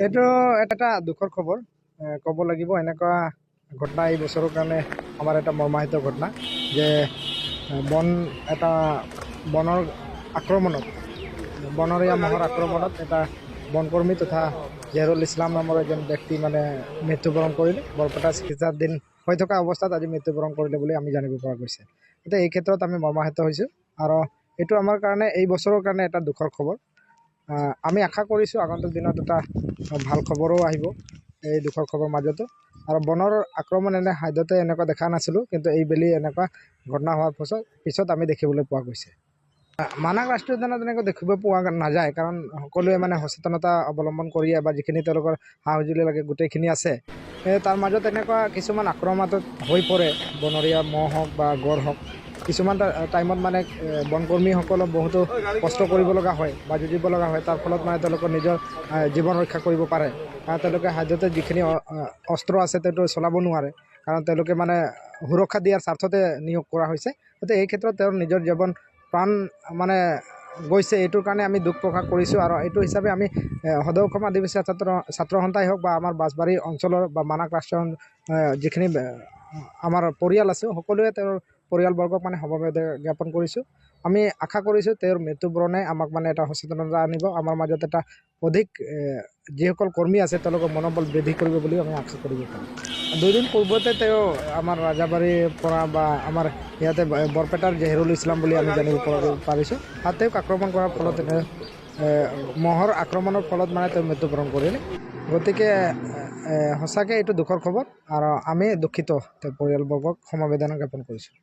এইটো এটা দুখৰ খবৰ ক'ব লাগিব। এনেকুৱা ঘটনা এই বছৰৰ কাৰণে আমাৰ এটা মৰ্মাহিত ঘটনা যে বনৰ আক্ৰমণত বনৰীয়া মহৰ আক্ৰমণত এটা বনকৰ্মী তথা জেহৰুল ইছলাম নামৰ এজন ব্যক্তি মৃত্যুবৰণ কৰিলে। বৰপেটা চিকিৎসাধীন হৈ থকা অৱস্থাত আজি মৃত্যুবৰণ কৰিলে বুলি আমি জানিব পৰা গৈছে। এতিয়া এই ক্ষেত্ৰত আমি মৰ্মাহিত হৈছোঁ আৰু এইটো আমাৰ কাৰণে এই বছৰৰ কাৰণে এটা দুখৰ খবৰ। আমি আশা কৰিছোঁ আগন্তুক দিনত এটা ভাল খবৰো আহিব এই দুখৰ খবৰ মাজতো। আৰু বনৰ আক্ৰমণ হাইদতে এনেকুৱা দেখা নাছিলোঁ, কিন্তু এইবেলি এনেকুৱা ঘটনা হোৱাৰ পিছত আমি দেখিবলৈ পোৱা গৈছে। মানাহ ৰাষ্ট্ৰীয় উদ্যানত এনেকৈ দেখিব পোৱা নাযায়, কাৰণ সকলোৱে সচেতনতা অৱলম্বন কৰিয়ে বা যিখিনি তেওঁলোকৰ সা সঁজুলি লাগে গোটেইখিনি আছে। তাৰ মাজত এনেকুৱা কিছুমান আক্ৰমণাত্মক হৈ পৰে, বনৰীয়া মহ হওক বা গড় হওক। কিছুমান টাইমত বনকৰ্মীসকলক বহুতো কষ্ট কৰিব লগা হয় বা যুঁজিব লগা হয়। তাৰ ফলত তেওঁলোকৰ নিজৰ জীৱন ৰক্ষা কৰিব পাৰে, কাৰণ তেওঁলোকে হাইদতে যিখিনি অস্ত্ৰ আছে সেইটো চলাব নোৱাৰে, কাৰণ তেওঁলোকে সুৰক্ষা দিয়াৰ স্বাৰ্থতে নিয়োগ কৰা হৈছে। গতিকে এই ক্ষেত্ৰত তেওঁৰ নিজৰ জীৱন প্ৰাণ গৈছে। এইটোৰ কাৰণে আমি দুখ প্ৰকাশ কৰিছোঁ। আৰু এইটো হিচাপে আমি সদৌ অসম আদিবাসী ছাত্ৰ সন্থাই হওক বা আমাৰ বাঁছবাৰী অঞ্চলৰ বা মানাহ ৰাষ্ট্ৰীয় যিখিনি আমাৰ পৰিয়াল আছে, সকলোৱে তেওঁৰ পৰিয়ালবৰ্গক সমবেদনা জ্ঞাপন কৰিছোঁ। আমি আশা কৰিছোঁ তেওঁৰ মৃত্যুবৰণে আমাক এটা সচেতনতা আনিব, আমাৰ মাজত এটা অধিক যিসকল কৰ্মী আছে তেওঁলোকৰ মনোবল বৃদ্ধি কৰিব বুলি আমি আশা কৰিব পাৰোঁ। 2 দিন পূৰ্বতে তেওঁ আমাৰ ৰাজাবাৰীৰ পৰা বা আমাৰ ইয়াতে বৰপেটাৰ জেহৰুল ইছলাম বুলি আমি জানিব পাৰিছোঁ, তাত তেওঁক আক্ৰমণ কৰাৰ ফলত মহৰ আক্ৰমণৰ ফলত তেওঁ মৃত্যুবৰণ কৰিলে। গতিকে সঁচাকৈ এইটো দুখৰ খবৰ আৰু আমি দুখিত। তেওঁ পৰিয়ালবৰ্গক সমবেদনা জ্ঞাপন কৰিছোঁ।